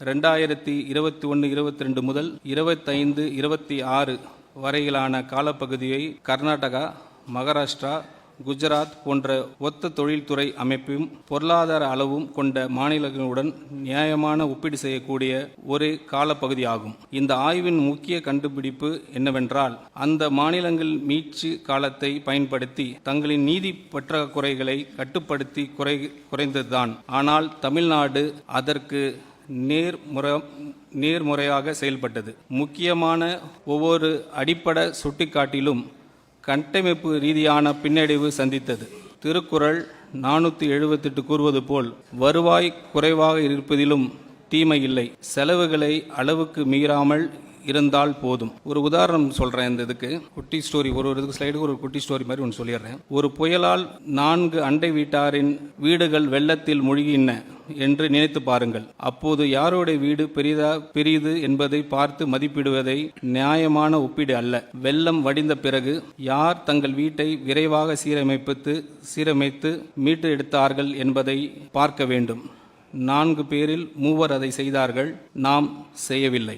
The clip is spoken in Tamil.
2021-22 முதல் 25-26 வரையிலான காலப்பகுதியை கர்நாடகா, மகாராஷ்டிரா, குஜராத் போன்ற ஒத்த தொழில்துறை அமைப்பும் பொருளாதார அளவும் கொண்ட மாநிலங்களுடன் நியாயமான ஒப்பீடு செய்யக்கூடிய ஒரு காலப்பகுதியாகும். இந்த ஆய்வின் முக்கிய கண்டுபிடிப்பு என்னவென்றால், அந்த மாநிலங்கள் மீட்சி காலத்தை பயன்படுத்தி தங்களின் நீதி பற்றாக்குறைகளை கட்டுப்படுத்தி குறைந்ததுதான். ஆனால் தமிழ்நாடு அதற்கு நேர்முறையாக செயல்பட்டது. முக்கியமான ஒவ்வொரு அடிப்படை சுட்டிக்காட்டிலும் கட்டமைப்பு ரீதியான பின்னடைவு சந்தித்தது. திருக்குறள் 478 கூறுவது போல், வருவாய் குறைவாக இருப்பதிலும் தீமை இல்லை, செலவுகளை அளவுக்கு மீறாமல் இருந்தால் போதும். ஒரு உதாரணம் சொல்கிறேன். இந்த இதுக்கு குட்டி ஸ்டோரி, ஒரு இதுக்கு ஸ்லைடுக்கு ஒரு குட்டி ஸ்டோரி மாதிரி ஒன்று சொல்லிடுறேன். ஒரு புயலால் 4 அண்டை வீட்டாரின் வீடுகள் வெள்ளத்தில் மூழ்கின என்று நினைத்து பாருங்கள். அப்போது யாருடைய வீடு பெரிது என்பதை பார்த்து மதிப்பிடுவதை நியாயமான ஒப்பீடு அல்ல. வெள்ளம் வடிந்த பிறகு யார் தங்கள் வீட்டை விரைவாக சீரமைத்து மீட்டு எடுத்தார்கள் என்பதை பார்க்க வேண்டும். 4 பேரில் 3 அதை செய்தார்கள், நாம் செய்யவில்லை.